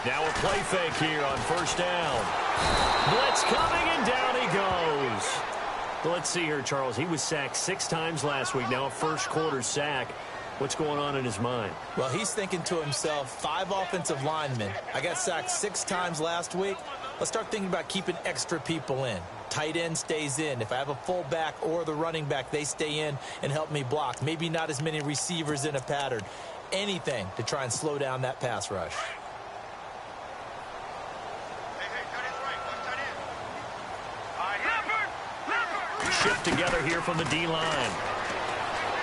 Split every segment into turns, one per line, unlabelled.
Now a play fake here on first down. Blitz coming, and down he goes. Well, let's see here, Charles. He was sacked 6 times last week. Now a first-quarter sack. What's going on in his mind?
Well, he's thinking to himself, 5 offensive linemen. I got sacked 6 times last week. Let's start thinking about keeping extra people in. Tight end stays in. If I have a fullback or the running back, they stay in and help me block. Maybe not as many receivers in a pattern. Anything to try and slow down that pass rush.
Shift together here from the D-line.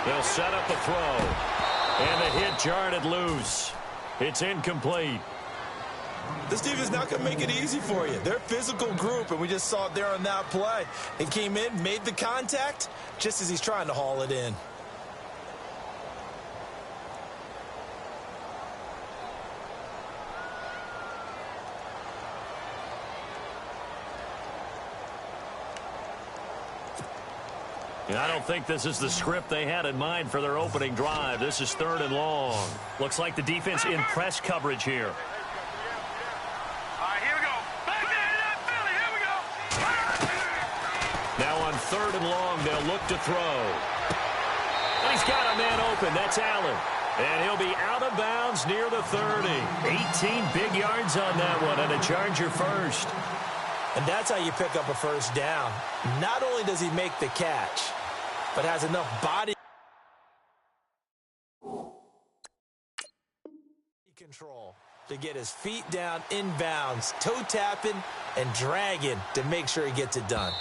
They'll set up a throw. And the hit jarred it loose. It's incomplete.
This defense is not going to make it easy for you. They're a physical group, and we just saw it there on that play. It came in, made the contact, just as he's trying to haul it in.
I don't think this is the script they had in mind for their opening drive. This is 3rd and long. Looks like the defense in press coverage here.
All right, here we go. Back there, Philly, here we go.
Now on 3rd and long, they'll look to throw. And he's got a man open. That's Allen. And he'll be out of bounds near the 30. 18 big yards on that one, and a Charger first.
And that's how you pick up a first down. Not only does he make the catch, but has enough body control to get his feet down inbounds, toe tapping and dragging to make sure he gets it done.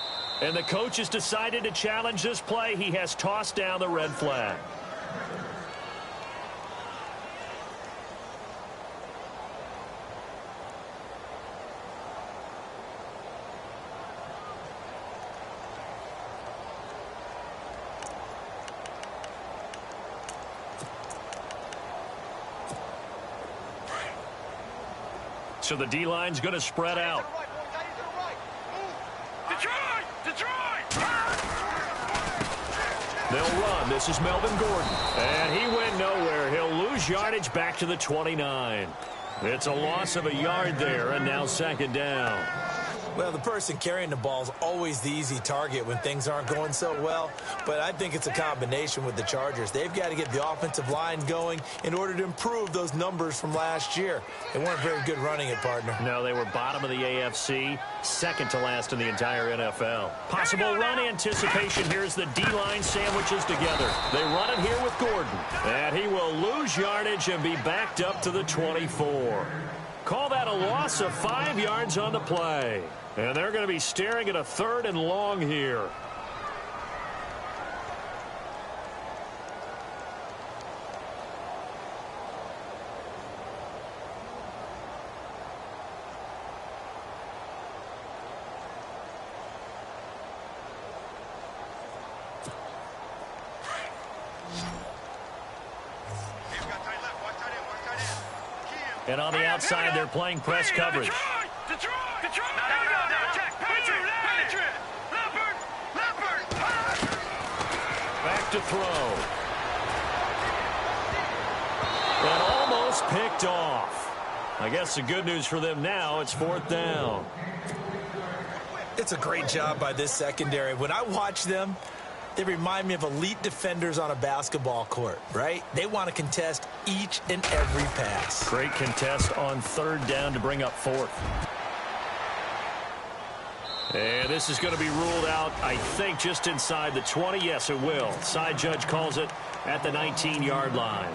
And the coach has decided to challenge this play. He has tossed down the red flag. So the D-line's going to spread out.
Detroit! Detroit!
They'll run. This is Melvin Gordon. And he went nowhere. He'll lose yardage back to the 29. It's a loss of a yard there, and now 2nd down.
Well, the person carrying the ball is always the easy target when things aren't going so well. But I think it's a combination with the Chargers. They've got to get the offensive line going in order to improve those numbers from last year. They weren't very good running it, partner.
No, they were bottom of the AFC, 2nd to last in the entire NFL. Possible run anticipation. Here's the D-line sandwiches together. They run it here with Gordon. And he will lose yardage and be backed up to the 24. Call that a loss of 5 yards on the play. And they're going to be staring at a 3rd and long here. And on the outside, they're playing press coverage.
Detroit! Detroit! Now, check. Patriot! Leopard!
Back to throw. And almost picked off. I guess the good news for them now, it's 4th down.
It's a great job by this secondary. When I watch them, they remind me of elite defenders on a basketball court, right? They want to contest each and every pass.
Great contest on 3rd down to bring up 4th. And this is going to be ruled out, I think, just inside the 20. Yes, it will. Side judge calls it at the 19-yard line.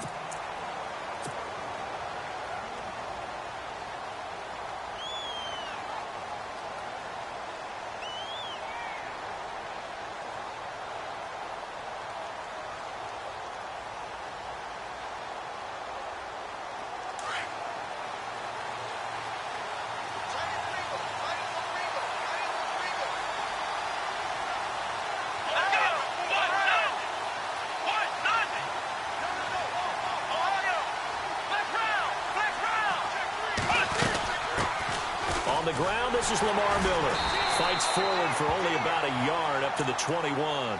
On the ground, this is Lamar Miller. Fights forward for only about a yard up to the 21.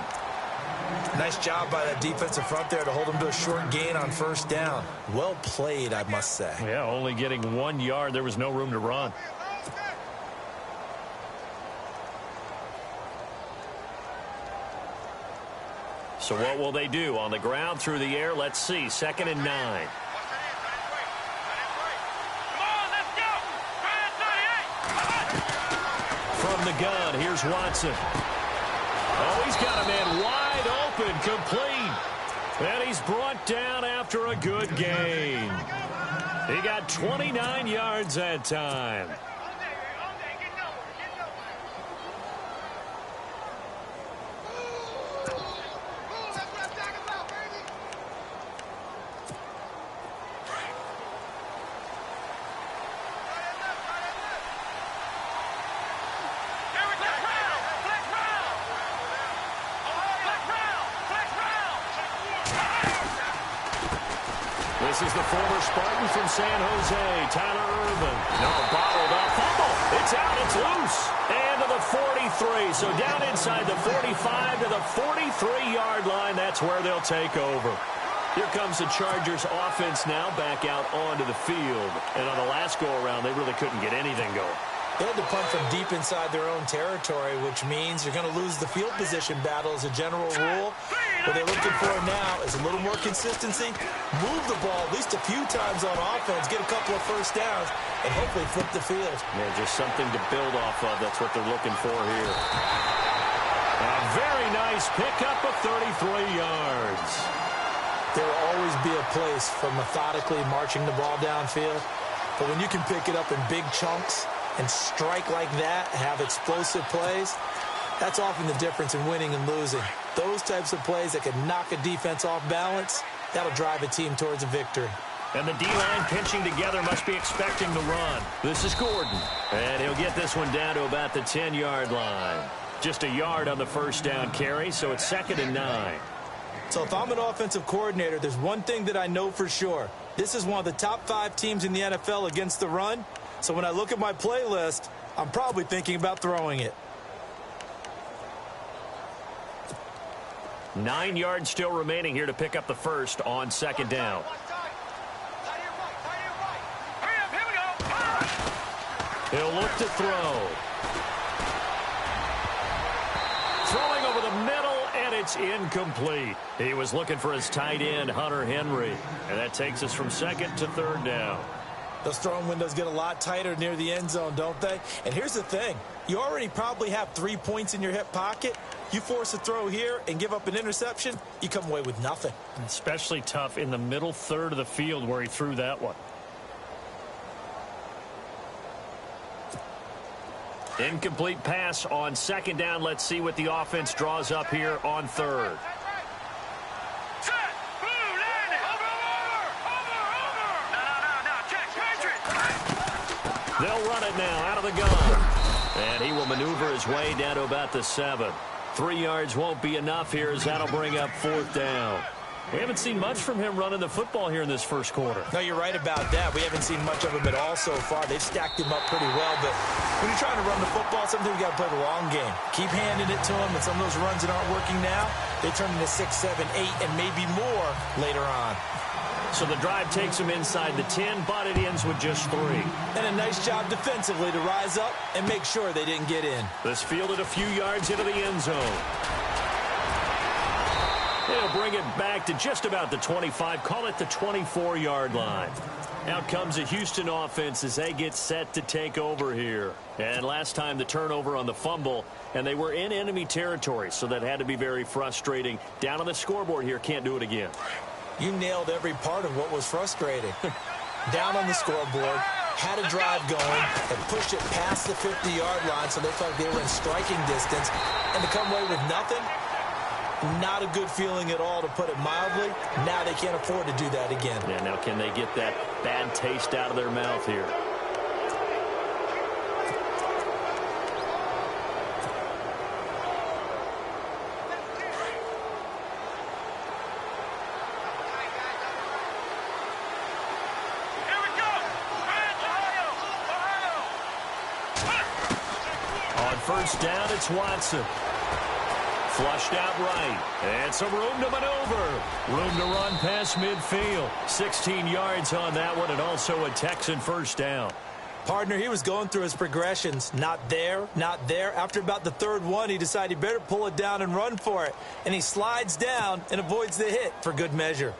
Nice job by that defensive front there to hold him to a short gain on first down. Well played, I must say.
Yeah, only getting 1 yard. There was no room to run. So what will they do? On the ground, through the air, let's see. 2nd and 9. From the gun, here's Watson. Oh, he's got a man wide open, complete. And he's brought down after a good gain. He got 29 yards that time. This is the former Spartan from San Jose, Tyler Irvin. No, bottled up. Fumble. It's out. It's loose. And to the 43. So down inside the 45 to the 43-yard line. That's where they'll take over. Here comes the Chargers offense now back out onto the field. And on the last go-around, they really couldn't get anything going.
They had to punt from deep inside their own territory, which means you're going to lose the field position battle as a general rule. What they're looking for now is a little more consistency, move the ball at least a few times on offense, get a couple of first downs, and hopefully flip the field.
Yeah, just something to build off of. That's what they're looking for here. A very nice pickup of 33 yards.
There will always be a place for methodically marching the ball downfield, but when you can pick it up in big chunks and strike like that, have explosive plays, that's often the difference in winning and losing. Those types of plays that can knock a defense off balance, that'll drive a team towards a victory.
And the D-line pinching together must be expecting the run. This is Gordon. And he'll get this one down to about the 10-yard line. Just a yard on the first down carry, so it's 2nd and 9.
So if I'm an offensive coordinator, there's one thing that I know for sure. This is one of the top 5 teams in the NFL against the run. So when I look at my playlist, I'm probably thinking about throwing it.
9 yards still remaining here to pick up the first on 2nd down. He'll look to throw. Throwing over the middle, and it's incomplete. He was looking for his tight end, Hunter Henry. And that takes us from 2nd to 3rd down.
Those throwing windows get a lot tighter near the end zone, don't they? And here's the thing. You already probably have 3 points in your hip pocket. You force a throw here and give up an interception, you come away with nothing.
Especially tough in the middle third of the field where he threw that one. Incomplete pass on 2nd down. Let's see what the offense draws up here on 3rd. They'll run it now out of the gun. And he will maneuver his way down to about the 7. 3 yards won't be enough here as that'll bring up 4th down. We haven't seen much from him running the football here in this first quarter.
No, you're right about that. We haven't seen much of him at all so far. They've stacked him up pretty well, but when you're trying to run the football, sometimes you got to play the long game. Keep handing it to him, and some of those runs that aren't working now, they turn into 6, 7, 8, and maybe more later on.
So the drive takes him inside the 10, but it ends with just 3.
And a nice job defensively to rise up and make sure they didn't get in.
This fielded a few yards into the end zone. They'll bring it back to just about the 25, call it the 24-yard line. Out comes the Houston offense as they get set to take over here. And last time the turnover on the fumble, and they were in enemy territory, so that had to be very frustrating. Down on the scoreboard here, can't do it again.
You nailed every part of what was frustrating. Down on the scoreboard, had a drive going, and pushed it past the 50-yard line so they felt like they were in striking distance. And to come away with nothing, not a good feeling at all, to put it mildly. Now they can't afford to do that again.
Yeah, now can they get that bad taste out of their mouth here? On first down, it's Watson. Flushed out right. And some room to maneuver. Room to run past midfield. 16 yards on that one, and also a Texan first down.
Partner, he was going through his progressions. Not there, not there. After about the third one, he decided he better pull it down and run for it. And he slides down and avoids the hit for good measure.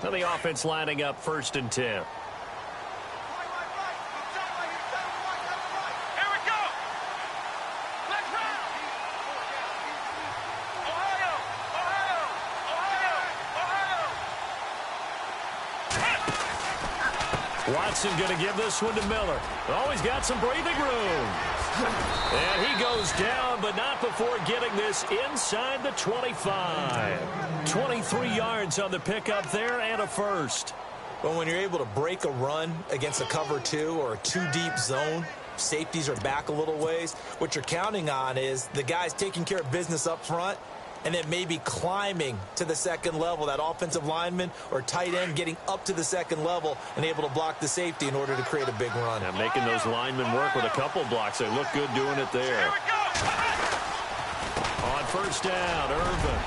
Now the offense lining up 1st and 10. Watson going to give this one to Miller. Oh, he's got some breathing room. And he goes down, but not before getting this inside the 25. 23 yards on the pickup there and a first.
Well, when you're able to break a run against a cover 2 or a 2-deep zone, safeties are back a little ways. What you're counting on is the guys taking care of business up front and then maybe climbing to the second level, that offensive lineman or tight end getting up to the second level and able to block the safety in order to create a big run.
And making those linemen work with a couple blocks. They look good doing it there. On 1st down, Irvin.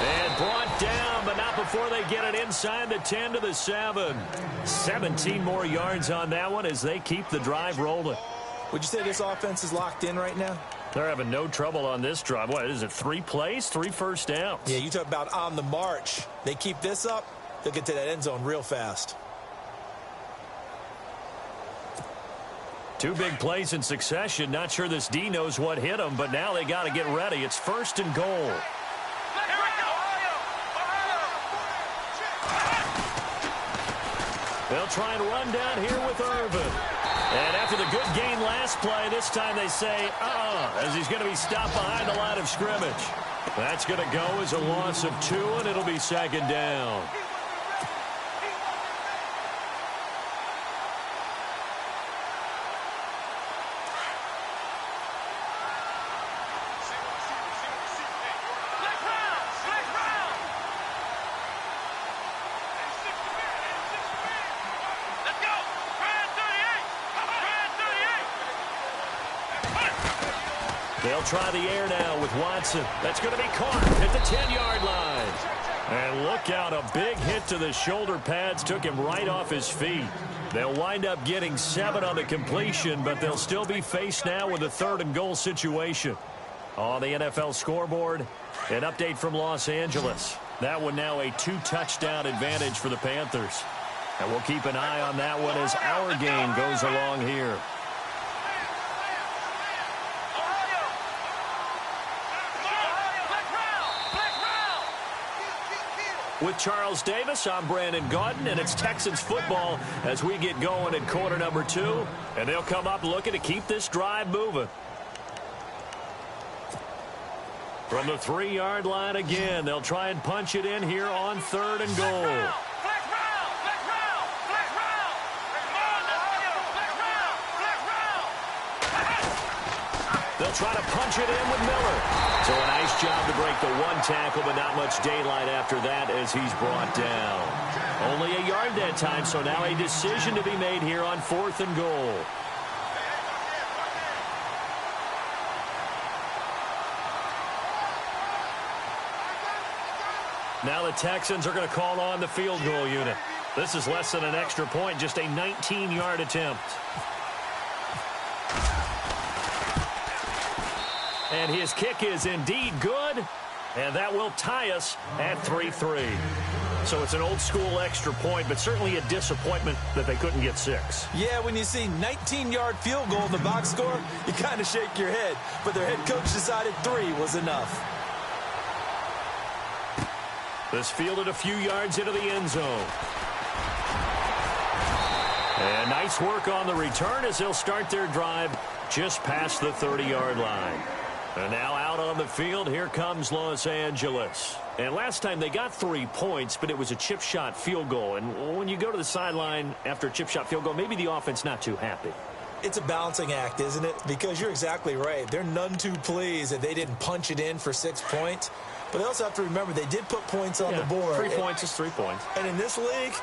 And brought down, but not before they get it inside the 10 to the 7. 17 more yards on that one as they keep the drive rolling.
Would you say this offense is locked in right now?
They're having no trouble on this drive. What is it, 3 plays, 3 first downs?
Yeah, you talk about on the march. They keep this up, they'll get to that end zone real fast.
2 big plays in succession. Not sure this D knows what hit them, but now they got to get ready. It's 1st and goal. They'll try and run down here with Irvin. And after the good gain last play, this time they say, as he's going to be stopped behind the line of scrimmage. That's going to go as a loss of 2, and it'll be 2nd down. They'll try the air now with Watson. That's going to be caught at the 10-yard line. And look out, a big hit to the shoulder pads took him right off his feet. They'll wind up getting 7 on the completion, but they'll still be faced now with a 3rd and goal situation. On the NFL scoreboard, an update from Los Angeles. That one now a 2-touchdown advantage for the Panthers. And we'll keep an eye on that one as our game goes along here. With Charles Davis, I'm Brandon Gaudin, and it's Texans football as we get going in quarter number 2. And they'll come up looking to keep this drive moving. From the 3-yard line again, they'll try and punch it in here on 3rd and goal. They'll try to punch it in with Miller. So a nice job to break the 1 tackle, but not much daylight after that as he's brought down. Only a yard that time, so now a decision to be made here on 4th and goal. Now the Texans are going to call on the field goal unit. This is less than an extra point, just a 19-yard attempt. And his kick is indeed good, and that will tie us at 3-3. So it's an old-school extra point, but certainly a disappointment that they couldn't get 6.
Yeah, when you see 19-yard field goal in the box score, you kind of shake your head. But their head coach decided 3 was enough.
This fielded a few yards into the end zone. And nice work on the return as they'll start their drive just past the 30-yard line. And now out on the field, here comes Los Angeles. And last time they got 3 points, but it was a chip shot field goal. And when you go to the sideline after a chip shot field goal, maybe the offense not too happy.
It's a balancing act, isn't it? Because you're exactly right. They're none too pleased that they didn't punch it in for 6 points. But they also have to remember they did put points on the board.
3 points is 3 points.
And in this league,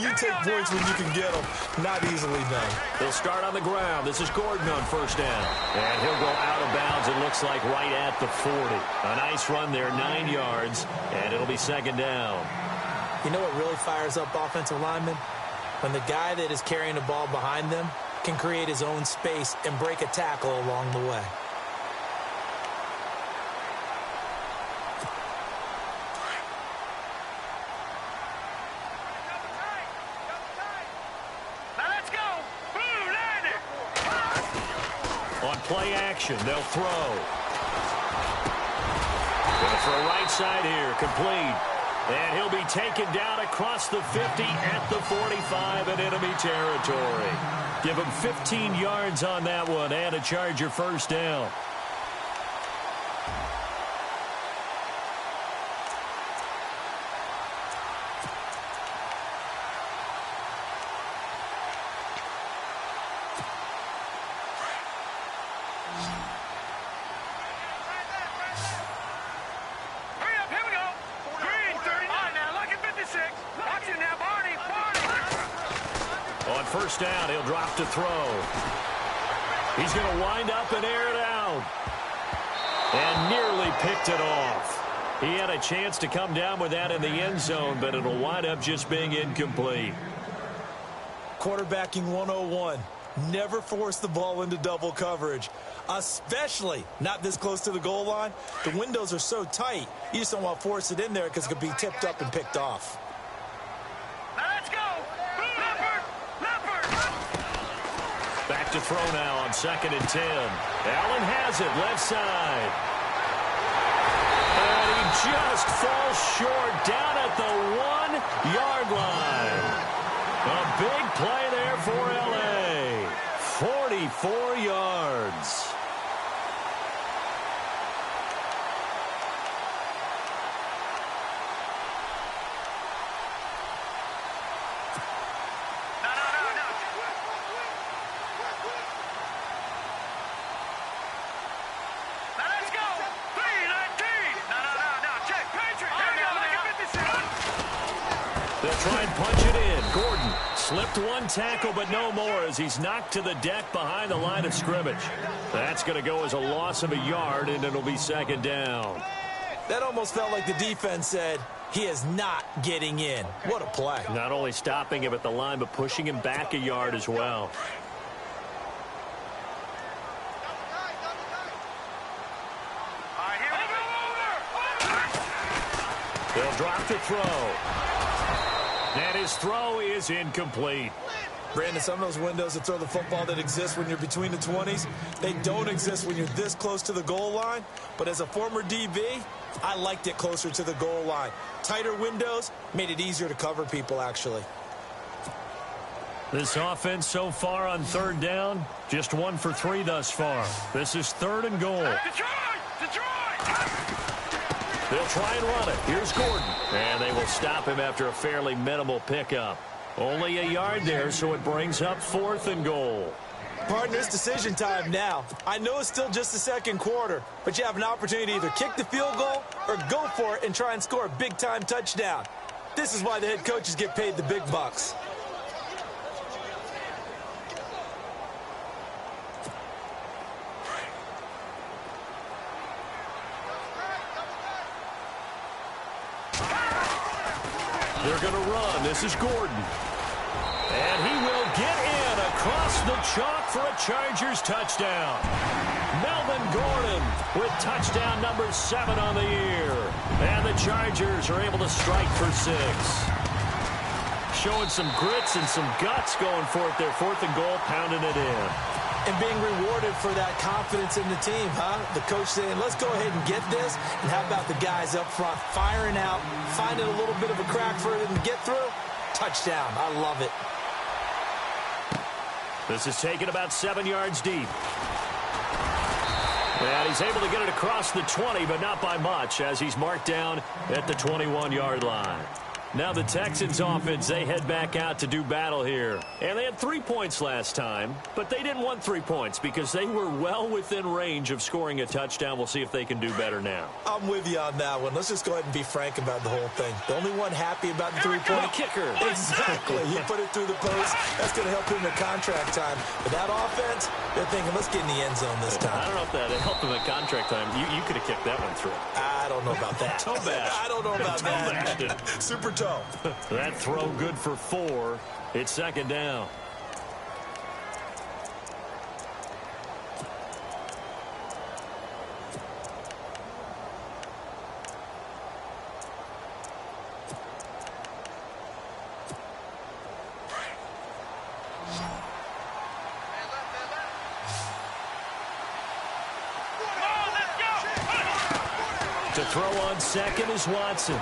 you take points when you can get them. Not easily done.
They'll start on the ground. This is Gordon on first down. And he'll go out of bounds, it looks like, right at the 40. A nice run there, 9 yards, and it'll be second down.
You know what really fires up offensive linemen? When the guy that is carrying the ball behind them can create his own space and break a tackle along the way.
On play action, they'll throw. Gonna throw right side here, complete. And he'll be taken down across the 50 at the 45 in enemy territory. Give him 15 yards on that one and a Charger first down. First down, he'll drop to throw. He's going to wind up and air it out. And nearly picked it off. He had a chance to come down with that in the end zone, but it'll wind up just being incomplete.
Quarterbacking 101. Never force the ball into double coverage, especially not this close to the goal line. The windows are so tight, you just don't want to force it in there because it could be tipped up and picked off.
Back to throw now on 2nd and 10. Allen has it, left side. And he just falls short down at the 1-yard line. A big play there for L.A. 44 yards. Try and punch it in. Gordon slipped one tackle, but no more as he's knocked to the deck behind the line of scrimmage. That's going to go as a loss of a yard, and it'll be second down.
That almost felt like the defense said, he is not getting in. What a play.
Not only stopping him at the line, but pushing him back a yard as well. They'll drop the throw. And his throw is incomplete.
Brandon, some of those windows that throw the football that exist when you're between the 20s, they don't exist when you're this close to the goal line. But as a former DB, I liked it closer to the goal line. Tighter windows made it easier to cover people, actually.
This offense so far on 3rd down, just 1 for 3 thus far. This is 3rd and goal. They'll try and run it. Here's Gordon. And they will stop him after a fairly minimal pickup. Only a yard there, so it brings up 4th and goal.
Partner, it's decision time now. I know it's still just the 2nd quarter, but you have an opportunity to either kick the field goal or go for it and try and score a big-time touchdown. This is why the head coaches get paid the big bucks.
They're going to run. This is Gordon. And he will get in across the chalk for a Chargers touchdown. Melvin Gordon with touchdown number 7 on the year. And the Chargers are able to strike for 6. Showing some grits and some guts going for it there. 4th and goal, pounding it in.
And being rewarded for that confidence in the team, huh? The coach saying, let's go ahead and get this. And how about the guys up front firing out, finding a little bit of a crack for them to get through? Touchdown. I love it.
This is taken about 7 yards deep. And he's able to get it across the 20, but not by much, as he's marked down at the 21-yard line. Now the Texans offense, they head back out to do battle here. And they had 3 points last time, but they didn't want 3 points because they were well within range of scoring a touchdown. We'll see if they can do better now.
I'm with you on that one. Let's just go ahead and be frank about the whole thing. The only one happy about the 3-point
kicker.
Exactly. He put it through the post. That's going to help him in contract time. But that offense, they're thinking, let's get in the end zone this time.
I don't know if that helped him at contract time. You could have kicked that one through.
I don't know about that.
Toe bash.
I don't know about that. Super toe.
That throw good for 4. It's second down. To throw on second is Watson.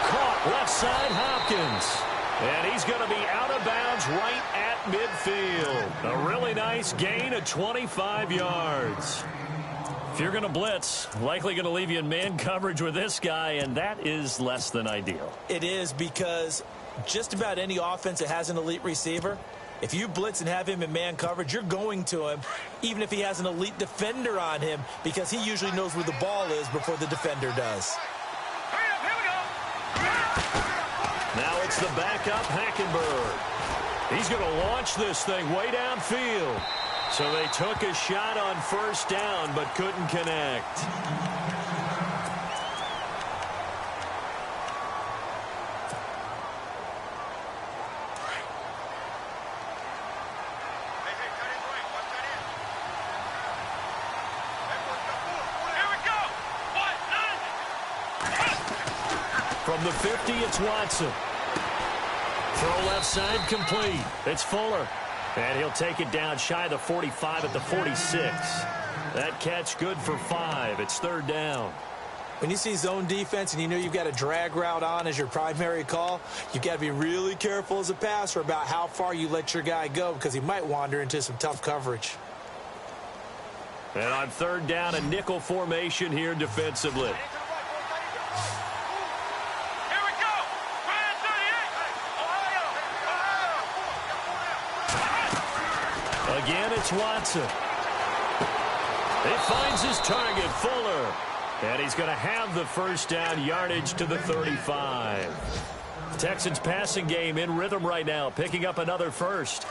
Caught left side Hopkins. And he's going to be out of bounds right at midfield. A really nice gain of 25 yards. If you're going to blitz, likely going to leave you in man coverage with this guy, and that is less than ideal.
It is, because just about any offense that has an elite receiver, if you blitz and have him in man coverage, you're going to him, even if he has an elite defender on him, because he usually knows where the ball is before the defender does.
Now it's the backup, Hackenberg. He's going to launch this thing way downfield. So they took a shot on first down, but couldn't connect. From the 50, it's Watson. Throw left side complete. It's Fuller. And he'll take it down shy of the 45 at the 46. That catch good for 5. It's third down.
When you see zone defense and you know you've got a drag route on as your primary call, you've got to be really careful as a passer about how far you let your guy go, because he might wander into some tough coverage.
And on third down, a nickel formation here defensively. Again, it's Watson. He finds his target, Fuller. And he's going to have the first down, yardage to the 35. Texans passing game in rhythm right now, picking up another first.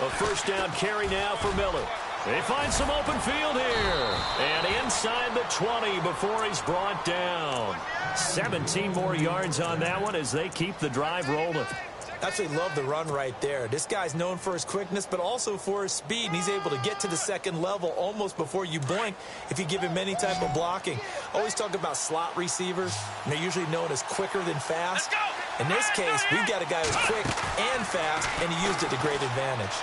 A first down carry now for Miller. They find some open field here. And inside the 20 before he's brought down. 17 more yards on that one as they keep the drive rolling.
Absolutely love the run right there. This guy's known for his quickness, but also for his speed. And he's able to get to the second level almost before you blink if you give him any type of blocking. Always talk about slot receivers, and they're usually known as quicker than fast. In this case, we've got a guy who's quick and fast, and he used it to great advantage.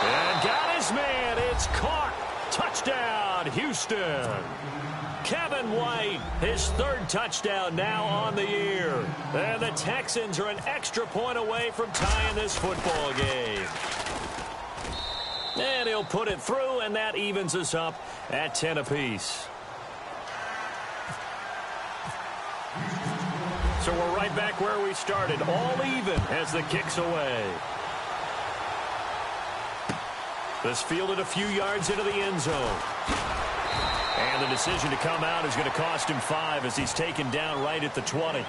And got his man. It's caught. Touchdown, Houston. Kevin White, his third touchdown now on the year. And the Texans are an extra point away from tying this football game. And he'll put it through, and that evens us up at 10 apiece. So we're right back where we started, all even as the kick's away. This fielded a few yards into the end zone. And the decision to come out is going to cost him 5 as he's taken down right at the 20.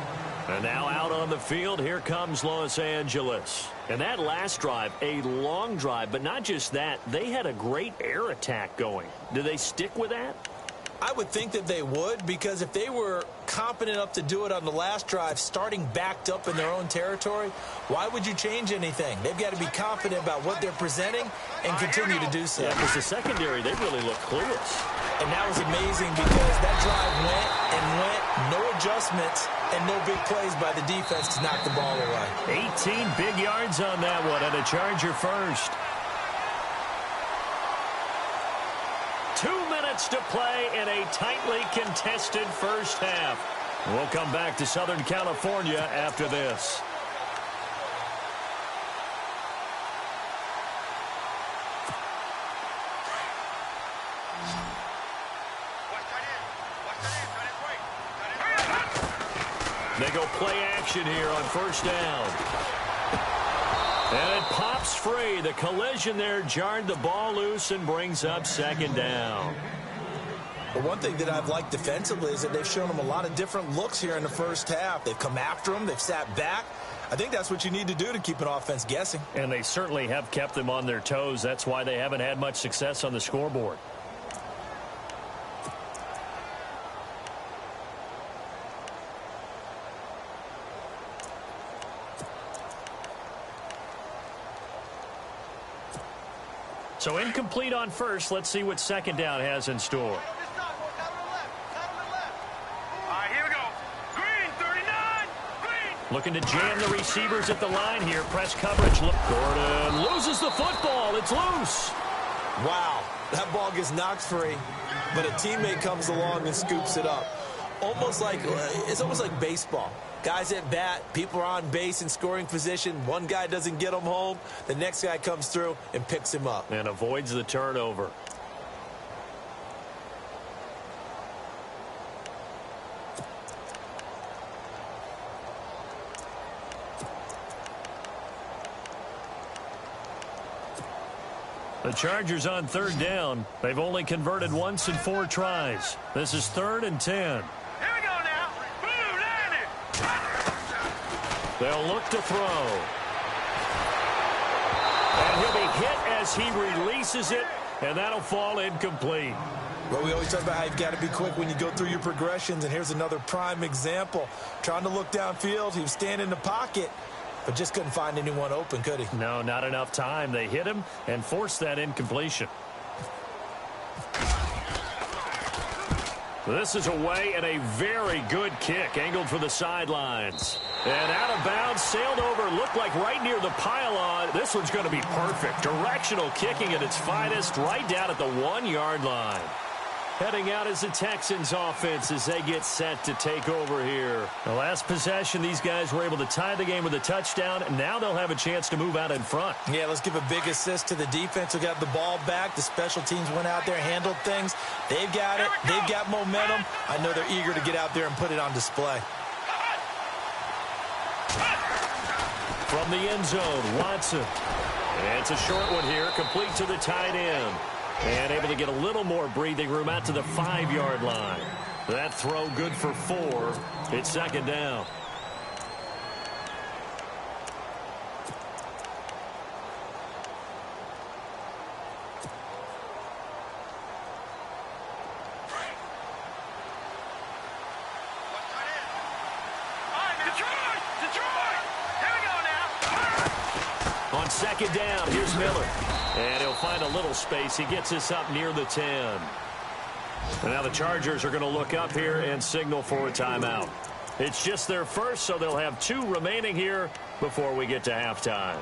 And now out on the field, here comes Los Angeles. And that last drive, a long drive, but not just that. They had a great air attack going. Do they stick with that?
I would think that they would, because if they were competent enough to do it on the last drive, starting backed up in their own territory, why would you change anything? They've got to be confident about what they're presenting and continue to do so.
Yeah, because the secondary, they really look clueless.
And that was amazing because that drive went and went, no adjustments, and no big plays by the defense to knock the ball away.
18 big yards on that one, and a Charger first. 2 minutes to play in a tightly contested first half. We'll come back to Southern California after this. They go play action here on first down. And it pops free. The collision there jarred the ball loose and brings up second down.
Well, one thing that I've liked defensively is that they've shown them a lot of different looks here in the first half. They've come after them. They've sat back. I think that's what you need to do to keep an offense guessing.
And they certainly have kept them on their toes. That's why they haven't had much success on the scoreboard. So incomplete on first. Let's see what second down has in store.
All right, here we go. Green, 39. Green.
Looking to jam the receivers at the line here. Press coverage. Gordon loses the football. It's loose.
Wow, that ball gets knocked free, but a teammate comes along and scoops it up. It's almost like baseball. Guys at bat, people are on base in scoring position. One guy doesn't get him home. The next guy comes through and picks him up.
And avoids the turnover. The Chargers on third down. They've only converted once in 4 tries. This is 3rd and 10.
Here we go now. Blue, landed.
They'll look to throw. And he'll be hit as he releases it, and that'll fall incomplete.
Well, we always talk about how you've got to be quick when you go through your progressions, and here's another prime example. Trying to look downfield, he was standing in the pocket, but just couldn't find anyone open, could he?
No, not enough time. They hit him and forced that incompletion. This is away and a very good kick, angled for the sidelines. And out of bounds, sailed over, looked like right near the pylon. This one's going to be perfect. Directional kicking at its finest, right down at the 1-yard line. Heading out is the Texans offense as they get set to take over here. The last possession, these guys were able to tie the game with a touchdown, and now they'll have a chance to move out in front.
Yeah, let's give a big assist to the defense who got the ball back. The special teams went out there, handled things. They've got it. They've got momentum. I know they're eager to get out there and put it on display.
From the end zone, Watson. And it's a short one here, complete to the tight end. And able to get a little more breathing room out to the 5-yard line. That throw good for 4. It's second down. On second down, here's Miller. And he'll find a little space. He gets us up near the 10. And now the Chargers are going to look up here and signal for a timeout. It's just their first, so they'll have 2 remaining here before we get to halftime.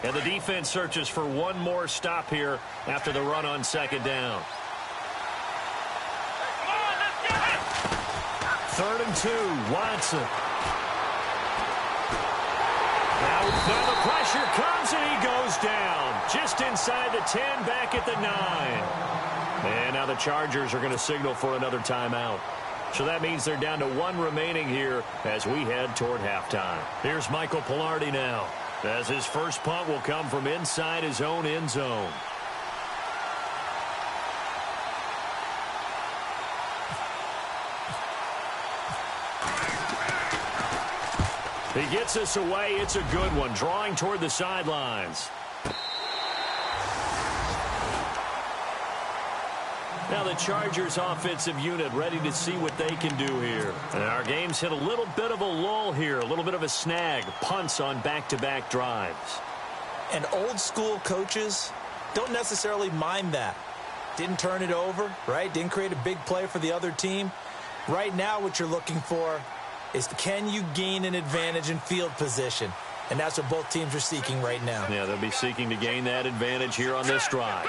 And the defense searches for one more stop here after the run on second down. 3rd and 2, Watson. Now the pressure comes and he goes down. Just inside the 10, back at the 9. And now the Chargers are going to signal for another timeout. So that means they're down to 1 remaining here as we head toward halftime. Here's Michael Pilardi now, as his first punt will come from inside his own end zone. He gets us away. It's a good one, drawing toward the sidelines. Now the Chargers offensive unit ready to see what they can do here. And our game's hit a little bit of a lull here, a little bit of a snag. Punts on back-to-back drives.
And old school coaches don't necessarily mind that. Didn't turn it over, right? Didn't create a big play for the other team. Right now what you're looking for is, can you gain an advantage in field position? And that's what both teams are seeking right now.
Yeah, they'll be seeking to gain that advantage here on this drive.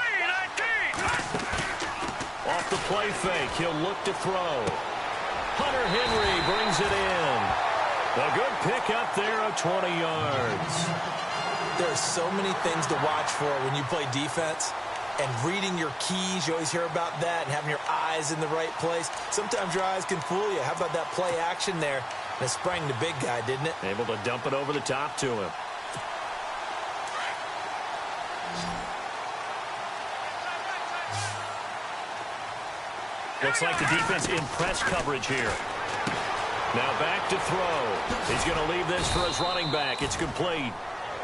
Off the play fake, he'll look to throw. Hunter Henry brings it in. A good pick up there of 20 yards.
There are so many things to watch for when you play defense. And reading your keys, you always hear about that, and having your eyes in the right place. Sometimes your eyes can fool you. How about that play action there? And it sprang the big guy, didn't it?
Able to dump it over the top to him. Looks like the defense in press coverage here. Now back to throw. He's going to leave this for his running back. It's complete.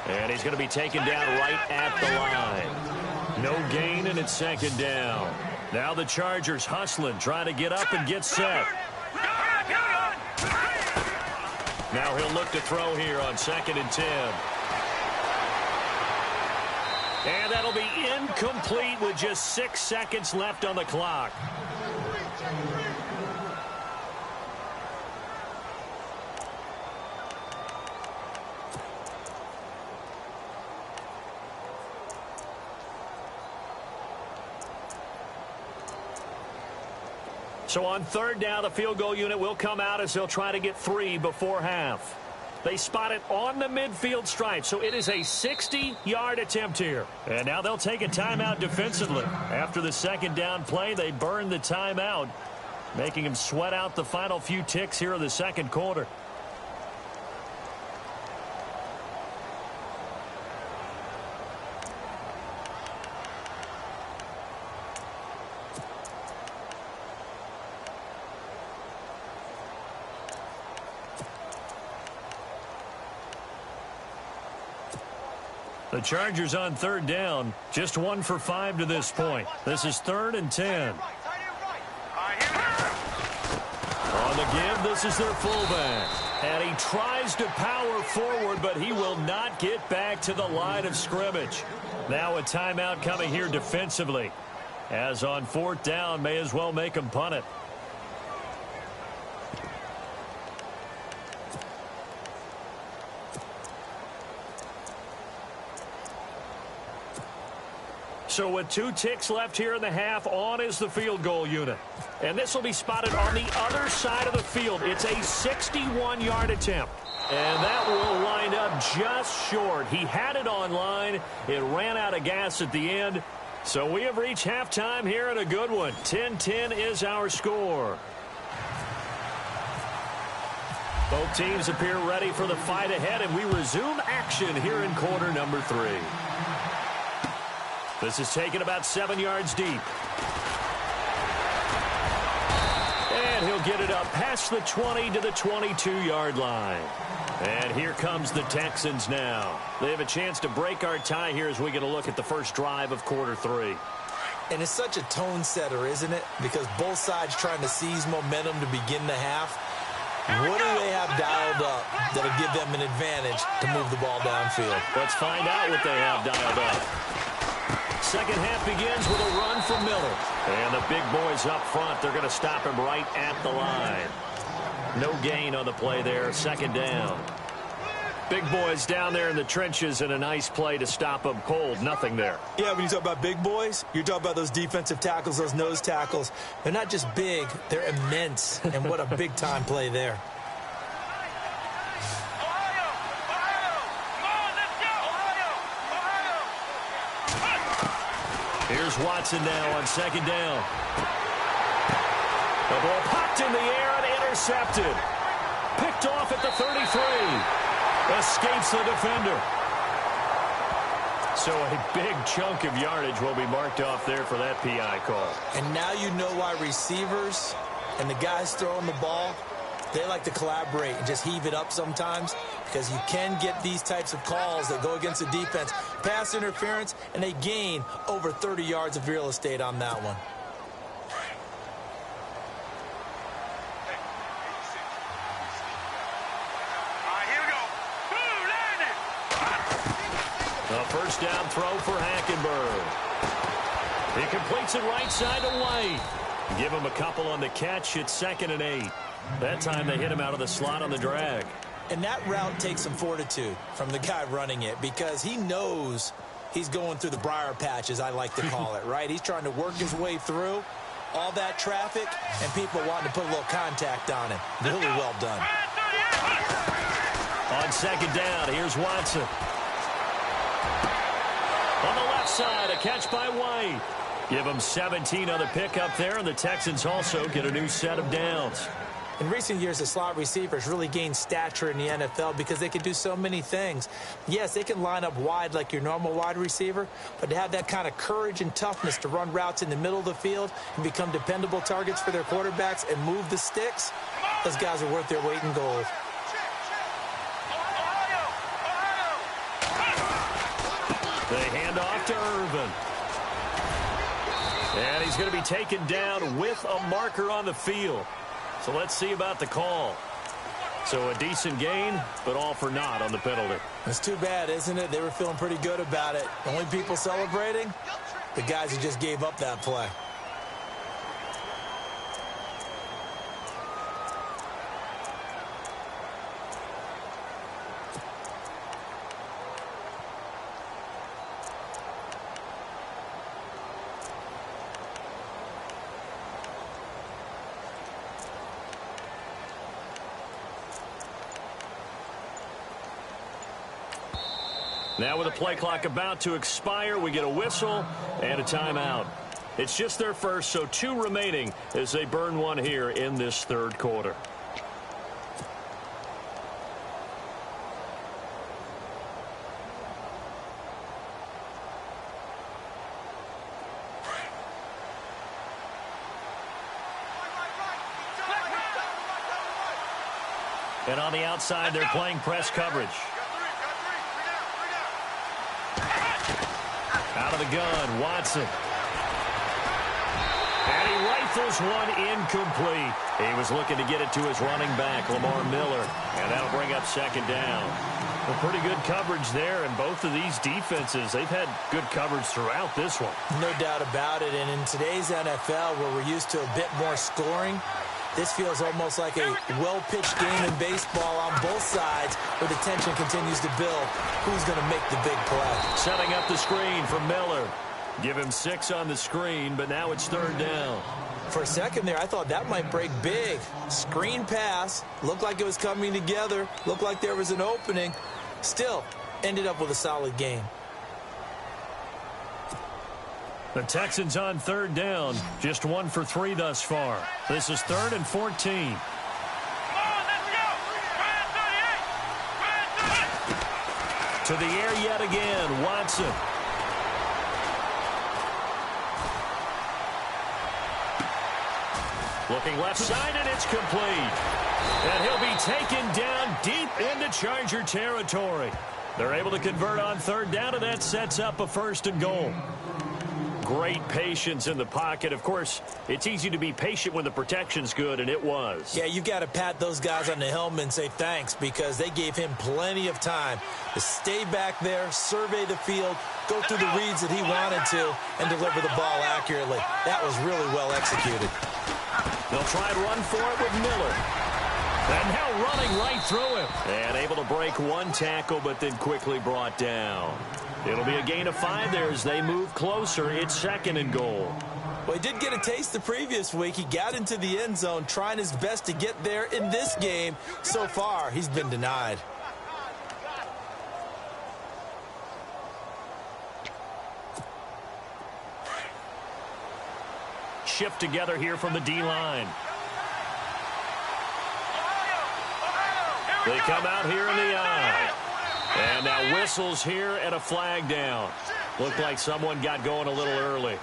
And he's going to be taken down right at the line. No gain, and it's second down. Now the Chargers hustling, trying to get up and get set. Now he'll look to throw here on 2nd and 10. And that'll be incomplete with just 6 seconds left on the clock. So on 3rd down, the field goal unit will come out as they'll try to get 3 before half. They spot it on the midfield stripe, so it is a 60-yard attempt here. And now they'll take a timeout defensively. After the 2nd down play, they burn the timeout, making them sweat out the final few ticks here of the 2nd quarter. The Chargers on 3rd down, just 1 for 5 to this point. This is 3rd and 10. On the give, this is their fullback. And he tries to power forward, but he will not get back to the line of scrimmage. Now a timeout coming here defensively. As on 4th down, may as well make him punt it. So with 2 ticks left here in the half, on is the field goal unit. And this will be spotted on the other side of the field. It's a 61-yard attempt. And that will wind up just short. He had it on line. It ran out of gas at the end. So we have reached halftime here in a good one. 10-10 is our score. Both teams appear ready for the fight ahead, and we resume action here in quarter number 3. This is taken about 7 yards deep. And he'll get it up past the 20 to the 22-yard line. And here comes the Texans now. They have a chance to break our tie here as we get a look at the first drive of quarter 3.
And it's such a tone setter, isn't it? Because both sides trying to seize momentum to begin the half. What do they have dialed up that'll give them an advantage to move the ball downfield?
Let's find out what they have dialed up. Second half begins with a run from Miller. And the big boys up front, they're going to stop him right at the line. No gain on the play there, 2nd down. Big boys down there in the trenches, and a nice play to stop them cold. Nothing there.
Yeah, when you talk about big boys, you're talking about those defensive tackles, those nose tackles. They're not just big, they're immense. And what a big-time play there.
Here's Watson now on 2nd down. The ball popped in the air and intercepted. Picked off at the 33. Escapes the defender. So a big chunk of yardage will be marked off there for that PI call.
And now you know why receivers and the guys throwing the ball, they like to collaborate and just heave it up sometimes, because you can get these types of calls that go against the defense. Pass interference, and they gain over 30 yards of real estate on that one.
A first down throw for Hackenberg. He completes it right side to White. Give him a couple on the catch. It's 2nd and 8. That time they hit him out of the slot on the drag.
And that route takes some fortitude from the guy running it, because he knows he's going through the briar patch, as I like to call it, right? He's trying to work his way through, all that traffic and people wanting to put a little contact on him. Really well done.
On second down, here's Watson. On the left side, a catch by White. Give them 17 on the pickup there, and the Texans also get a new set of downs.
In recent years, the slot receivers really gained stature in the NFL because they can do so many things. Yes, they can line up wide like your normal wide receiver, but to have that kind of courage and toughness to run routes in the middle of the field and become dependable targets for their quarterbacks and move the sticks, those guys are worth their weight in gold.
They hand off to Irvin. And he's going to be taken down with a marker on the field. So let's see about the call. So a decent gain, but all for naught on the penalty.
It's too bad, isn't it? They were feeling pretty good about it. Only people celebrating? The guys who just gave up that play.
Now with the play clock about to expire, we get a whistle and a timeout. It's just their first, so 2 remaining as they burn one here in this third quarter. And on the outside, they're playing press coverage. Out of the gun, Watson. And he rifles one incomplete. He was looking to get it to his running back, Lamar Miller. And that'll bring up second down. Well, pretty good coverage there, and both of these defenses, they've had good coverage throughout this one.
No doubt about it, and in today's NFL, where we're used to a bit more scoring, this feels almost like a well-pitched game in baseball on both sides where the tension continues to build. Who's going to make the big play?
Setting up the screen for Miller. Give him 6 on the screen, but now it's third down.
For a second there, I thought that might break big. Screen pass. Looked like it was coming together. Looked like there was an opening. Still, ended up with a solid game.
The Texans on third down, just 1 for 3 thus far. This is 3rd and 14.
Come on, let's go!
To the air yet again, Watson. Looking left side, and it's complete. And he'll be taken down deep into Charger territory. They're able to convert on third down, and that sets up a 1st and goal. Great patience in the pocket. Of course, it's easy to be patient when the protection's good, and it was.
Yeah, you've got to pat those guys on the helmet and say thanks because they gave him plenty of time to stay back there, survey the field, go through the reads that he wanted to, and deliver the ball accurately. That was really well executed.
They'll try and run for it with Miller. And now running right through him. And able to break 1 tackle, but then quickly brought down. It'll be a gain of 5 there as they move closer. It's 2nd and goal.
Well, he did get a taste the previous week. He got into the end zone, trying his best to get there in this game. So far, he's been denied.
Shift together here from the D-line. They come out here in the eye. And now whistles here and a flag down. Looked like someone got going a little early.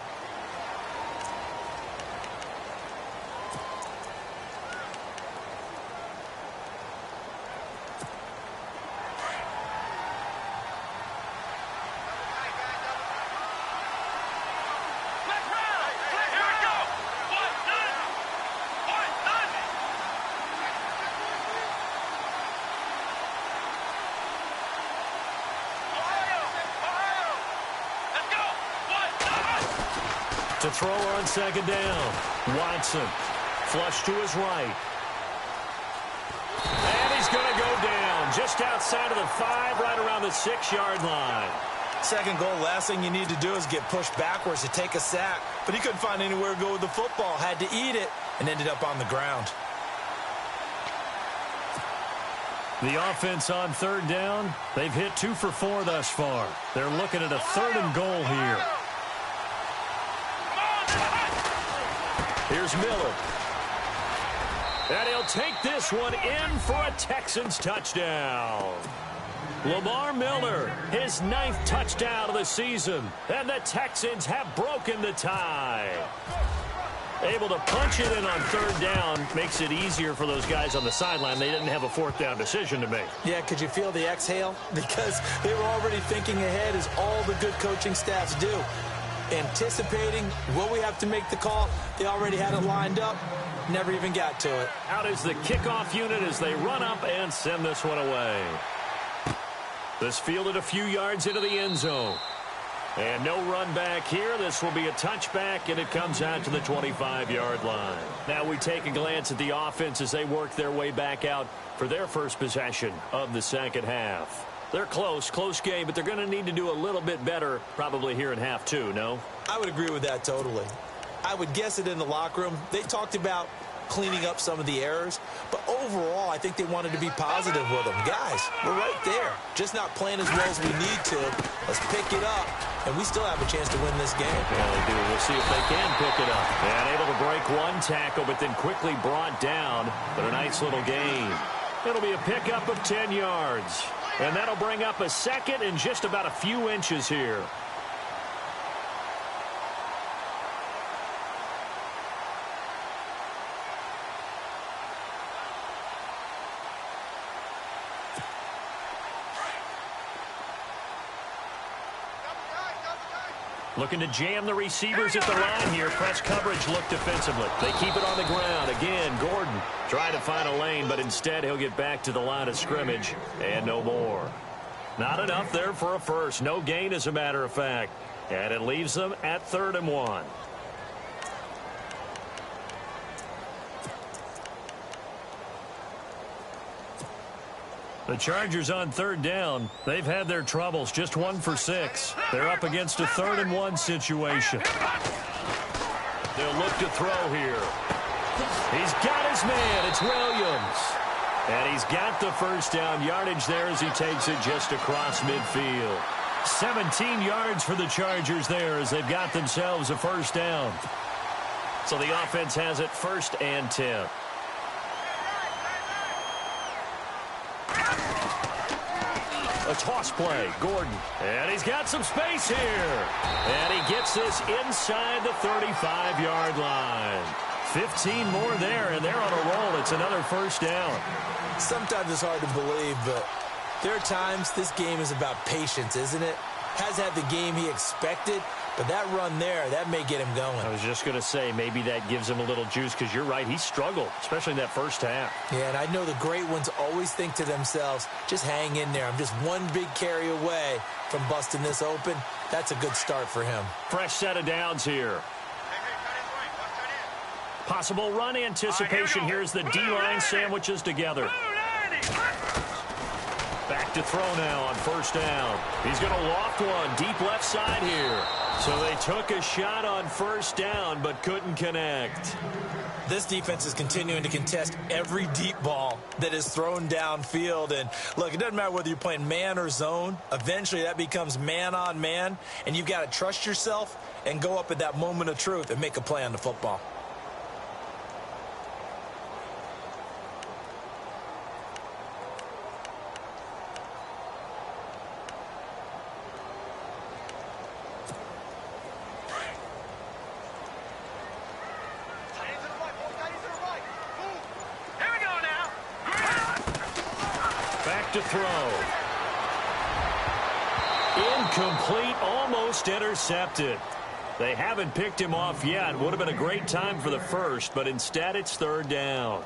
To throw on second down. Watson. Flush to his right. And he's going to go down just outside of the 5, right around the 6-yard line.
Second goal, last thing you need to do is get pushed backwards to take a sack. But he couldn't find anywhere to go with the football. Had to eat it and ended up on the ground.
The offense on third down, they've hit 2 for 4 thus far. They're looking at a 3rd and goal here. Here's Miller. And he'll take this one in for a Texans touchdown. Lamar Miller, his 9th touchdown of the season. And the Texans have broken the tie. Able to punch it in on 3rd down makes it easier for those guys on the sideline. They didn't have a 4th down decision to make.
Yeah, could you feel the exhale? Because they were already thinking ahead, as all the good coaching staffs do. Anticipating, will we have to make the call? They already had it lined up. Never even got to it.
Out is the kickoff unit as they run up and send this one away. This fielded a few yards into the end zone. And no run back here. This will be a touchback, and it comes out to the 25-yard line. Now we take a glance at the offense as they work their way back out for their first possession of the second half. They're close game, but they're going to need to do a little bit better probably here in half 2, no?
I would agree with that totally. I would guess it in the locker room. They talked about cleaning up some of the errors, but overall, I think they wanted to be positive with them. Guys, we're right there. Just not playing as well as we need to. Let's pick it up, and we still have a chance to win this game.
Yeah, they do. We'll see if they can pick it up. And able to break one tackle, but then quickly brought down. But a nice little gain. It'll be a pickup of 10 yards. And that'll bring up a 2nd and just about a few inches here. Looking to jam the receivers at the line here. Press coverage look defensively. They keep it on the ground. Again, Gordon trying to find a lane, but instead he'll get back to the line of scrimmage and no more. Not enough there for a first. No gain, as a matter of fact. And it leaves them at 3rd and 1. The Chargers on 3rd down. They've had their troubles. Just 1 for 6. They're up against a 3rd and 1 situation. They'll look to throw here. He's got his man. It's Williams. And he's got the first down yardage there as he takes it just across midfield. 17 yards for the Chargers there as they've got themselves a first down. So the offense has it 1st and 10. A toss play, Gordon. And he's got some space here. And he gets this inside the 35-yard line. 15 more there, and they're on a roll. It's another first down.
Sometimes it's hard to believe, but there are times this game is about patience, isn't it? Has had the game he expected, but that run there, that may get him going.
I was just going to say, maybe that gives him a little juice, because you're right, he struggled, especially in that first half.
Yeah, and I know the great ones always think to themselves, just hang in there. I'm just one big carry away from busting this open. That's a good start for him.
Fresh set of downs here. Possible run anticipation. Here's the D-line sandwiches together. Back to throw now on first down. He's going to loft one deep left side here. So they took a shot on first down but couldn't connect.
This defense is continuing to contest every deep ball that is thrown downfield. And look, it doesn't matter whether you're playing man or zone. Eventually that becomes man on man. And you've got to trust yourself and go up at that moment of truth and make a play on the football.
To throw. Incomplete, almost intercepted. They haven't picked him off yet. Would have been a great time for the first, but instead it's third down.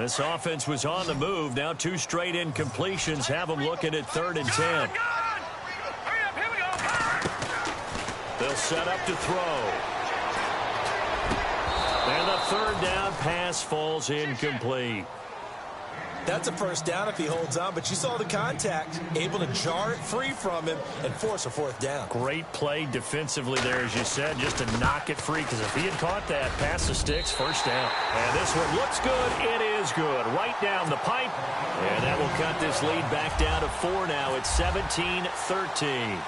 This offense was on the move. Now 2 straight incompletions have them looking at 3rd and 10. They'll set up to throw. And the 3rd down pass falls incomplete.
That's a first down if he holds on, but you saw the contact, able to jar it free from him and force a 4th down.
Great play defensively there, as you said, just to knock it free, because if he had caught that, pass the sticks, first down. And this one looks good. It is good. Right down the pipe. And that will cut this lead back down to 4 now. It's 17-13.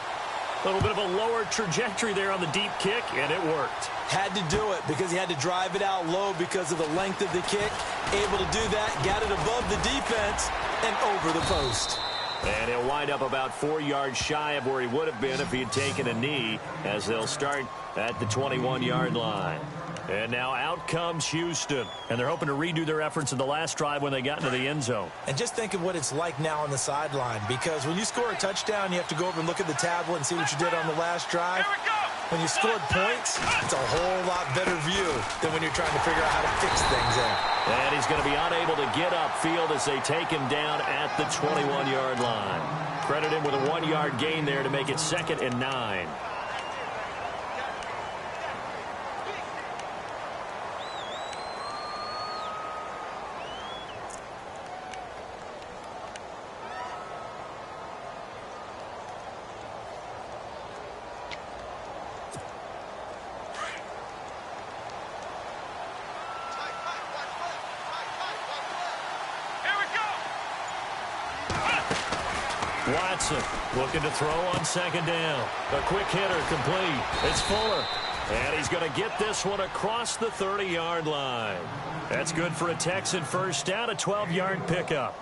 A little bit of a lower trajectory there on the deep kick, and it worked.
Had to do it because he had to drive it out low because of the length of the kick. Able to do that, got it above the defense and over the post.
And he'll wind up about 4 yards shy of where he would have been if he had taken a knee, as they'll start at the 21-yard line. And now out comes Houston. And they're hoping to redo their efforts in the last drive when they got into the end zone.
And just think of what it's like now on the sideline, because when you score a touchdown, you have to go over and look at the tablet and see what you did on the last drive. When you scored points, it's a whole lot better view than when you're trying to figure out how to fix things there.
And he's going to be unable to get upfield as they take him down at the 21-yard line. Credit him with a 1-yard gain there to make it 2nd and 9. Watson looking to throw on 2nd down. A quick hitter complete. It's Fuller. And he's going to get this one across the 30-yard line. That's good for a Texan first down, a 12-yard pickup.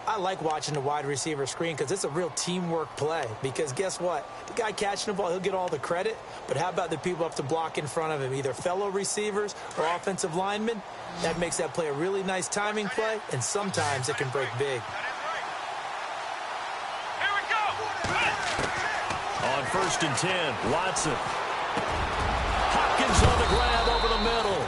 I like watching the wide receiver screen because it's a real teamwork play. Because guess what? The guy catching the ball, he'll get all the credit. But how about the people up to block in front of him, either fellow receivers or offensive linemen? That makes that play a really nice timing play, and sometimes it can break big.
On 1st and 10, Watson. Hopkins on the grab over the middle.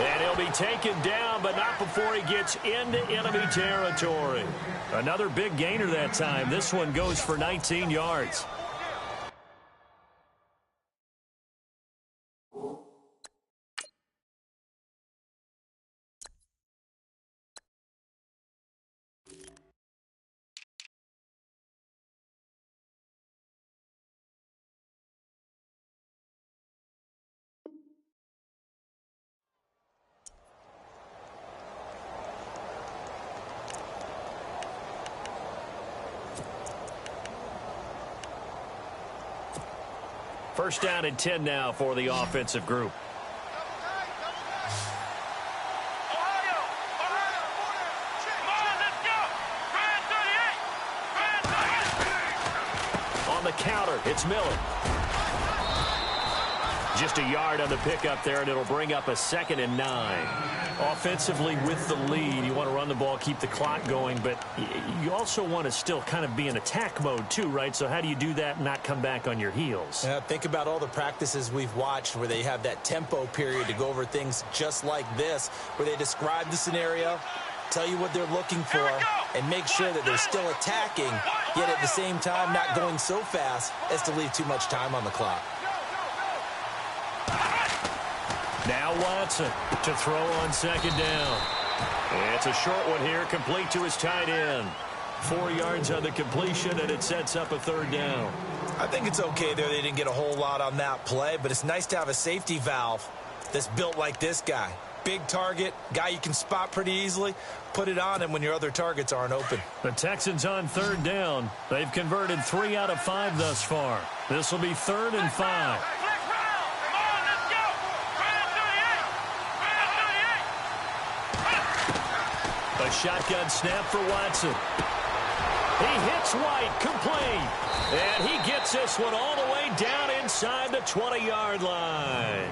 And he'll be taken down, but not before he gets into enemy territory. Another big gainer that time. This one goes for 19 yards. First down and 10 now for the offensive group. On the counter, it's Miller. Just a yard on the pickup there, and it'll bring up a 2nd and 9. Offensively with the lead, you want to run the ball, keep the clock going, but you also want to still kind of be in attack mode too, right? So how do you do that and not come back on your heels?
Yeah, think about all the practices we've watched where they have that tempo period to go over things just like this, where they describe the scenario, tell you what they're looking for, and make sure that they're still attacking, yet at the same time not going so fast as to leave too much time on the clock.
Now Watson to throw on 2nd down. It's a short one here, complete to his tight end. 4 yards on the completion, and it sets up a 3rd down.
I think it's okay there. They didn't get a whole lot on that play, but it's nice to have a safety valve that's built like this guy. Big target, guy you can spot pretty easily. Put it on him when your other targets aren't open.
The Texans on 3rd down. They've converted 3 out of 5 thus far. This will be 3rd and 5. A shotgun snap for Watson. He hits White, complete. And he gets this one all the way down inside the 20-yard line.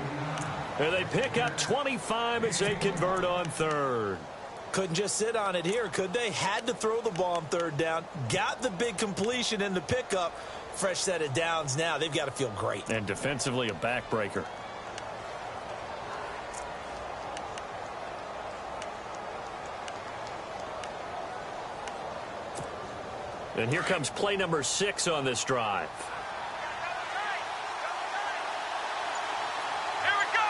And they pick up 25 as they convert on 3rd.
Couldn't just sit on it here, could they? Had to throw the ball on 3rd down. Got the big completion in the pickup. Fresh set of downs now. They've got to feel great.
And defensively, a backbreaker. And here comes play number 6 on this drive.
Here we go.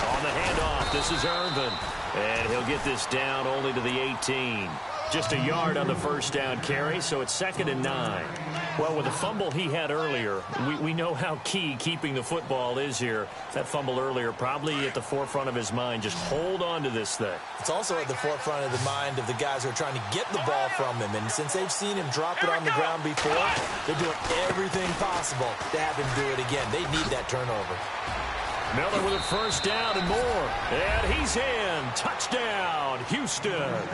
On the handoff, this is Irvin. And he'll get this down only to the 18. Just a yard on the first down carry, so it's 2nd and 9. Well, with the fumble he had earlier, we know how key keeping the football is here. That fumble earlier probably at the forefront of his mind. Just hold on to this thing.
It's also at the forefront of the mind of the guys who are trying to get the ball from him. And since they've seen him drop it on the ground before, they're doing everything possible to have him do it again. They need that turnover.
Miller with a first down and more. And he's in. Touchdown, Houston.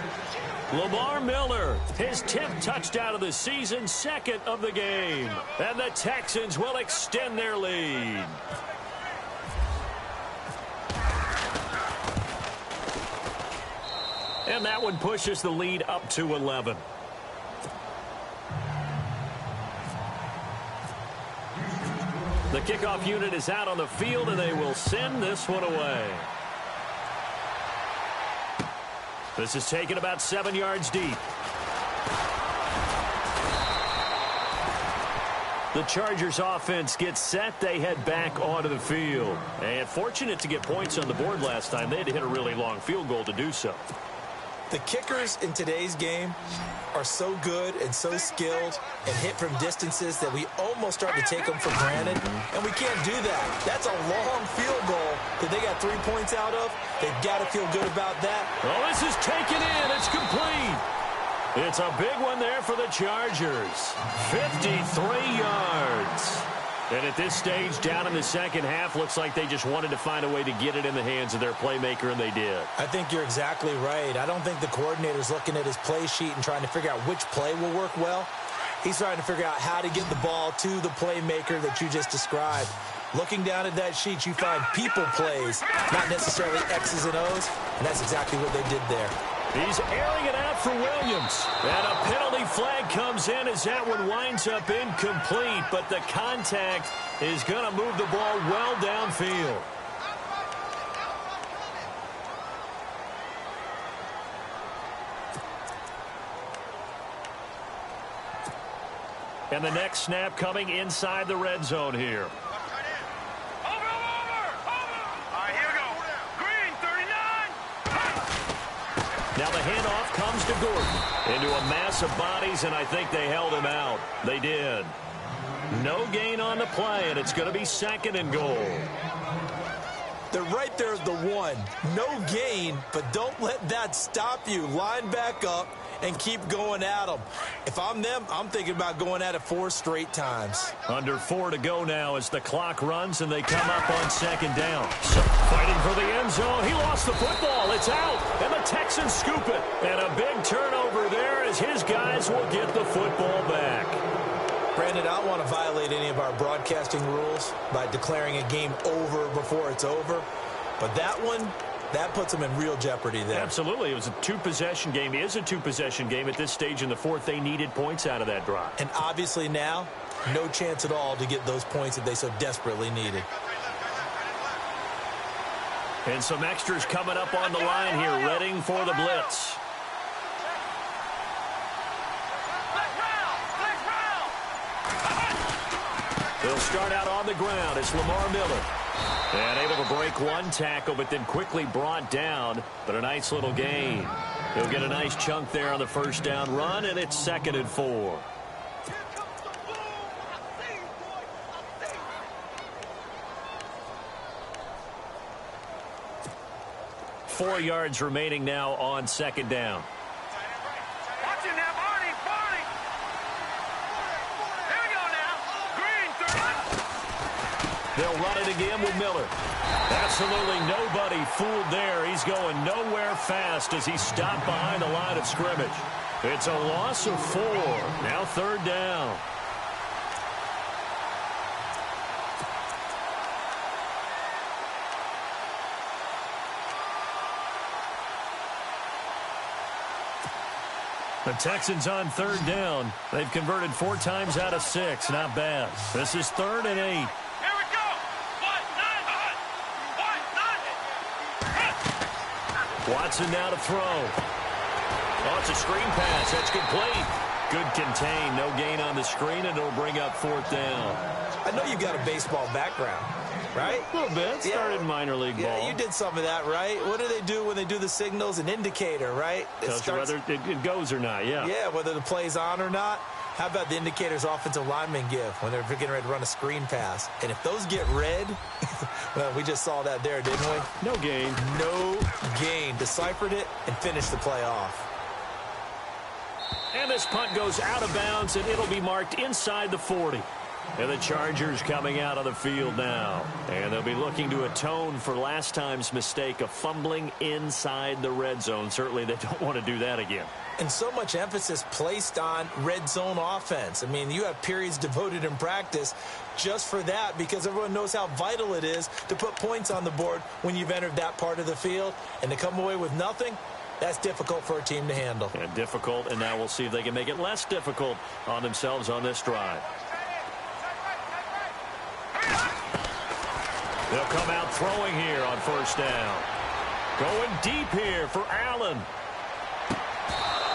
Lamar Miller, his 10th touchdown of the season, 2nd of the game. And the Texans will extend their lead. And that one pushes the lead up to 11. The kickoff unit is out on the field, and they will send this one away. This is taken about 7 yards deep. The Chargers offense gets set. They head back onto the field. And fortunate to get points on the board last time. They had to hit a really long field goal to do so.
The kickers in today's game are so good and so skilled and hit from distances that we almost start to take them for granted, and we can't do that. That's a long field goal that they got 3 points out of. They've got to feel good about that.
Oh, this is taken in. It's complete. It's a big one there for the Chargers. 53 yards. And at this stage, down in the second half, looks like they just wanted to find a way to get it in the hands of their playmaker, and they did.
I think you're exactly right. I don't think the coordinator's looking at his play sheet and trying to figure out which play will work well. He's trying to figure out how to get the ball to the playmaker that you just described. Looking down at that sheet, you find people plays, not necessarily X's and O's, and that's exactly what they did there.
He's airing it out for Williams. And a penalty flag comes in as that one winds up incomplete, but the contact is going to move the ball well downfield. And the next snap coming inside the red zone here. Now the handoff comes to Gordon into a mass of bodies, and I think they held him out. They did. No gain on the play, and it's going to be 2nd and goal.
They're right there at the 1. No gain, but don't let that stop you. Line back up and keep going at them. If I'm them, I'm thinking about going at it 4 straight times.
Under 4 to go now as the clock runs, and they come up on 2nd down. So fighting for the end zone. He lost the football. It's out, and the Texans scoop it. And a big turnover there as his guys will get the football back.
Brandon, I don't want to violate any of our broadcasting rules by declaring a game over before it's over. But that one, that puts them in real jeopardy there.
Absolutely. It was a 2-possession game. It is a 2-possession game at this stage in the 4th. They needed points out of that drive.
And obviously now, no chance at all to get those points that they so desperately needed.
And some extras coming up on the line here, ready for the blitz. They'll start out on the ground. It's Lamar Miller. And able to break one tackle, but then quickly brought down. But a nice little gain. He'll get a nice chunk there on the first down run, and it's 2nd and 4. Four yards remaining now on 2nd down.
Watch him now, Barney. Here we go now. Green, 30.
They'll run it again with Miller. Absolutely nobody fooled there. He's going nowhere fast as he stopped behind the line of scrimmage. It's a loss of 4. Now 3rd down. The Texans on 3rd down. They've converted 4 times out of 6. Not bad. This is 3rd and 8.
Here we go.
Watson now to throw. Oh, it's a screen pass. That's complete. Good contain. No gain on the screen, and it'll bring up 4th down.
I know you've got a baseball background, right?
A little bit. Started in minor league ball.
Yeah, you did some of that, right? What do they do when they do the signals? An indicator, right?
Tells you whether it goes or not, yeah.
Yeah, whether the play's on or not. How about the indicators offensive linemen give when they're getting ready to run a screen pass? And if those get red, well, we just saw that there, didn't we?
No gain.
No gain. Deciphered it and finished the play off.
And this punt goes out of bounds, and it'll be marked inside the 40. And the Chargers coming out of the field now. And they'll be looking to atone for last time's mistake of fumbling inside the red zone. Certainly they don't want to do that again.
And so much emphasis placed on red zone offense. I mean, you have periods devoted in practice just for that because everyone knows how vital it is to put points on the board when you've entered that part of the field. And to come away with nothing, that's difficult for a team to handle.
And difficult, and now we'll see if they can make it less difficult on themselves on this drive. They'll come out throwing here on 1st down. Going deep here for Allen.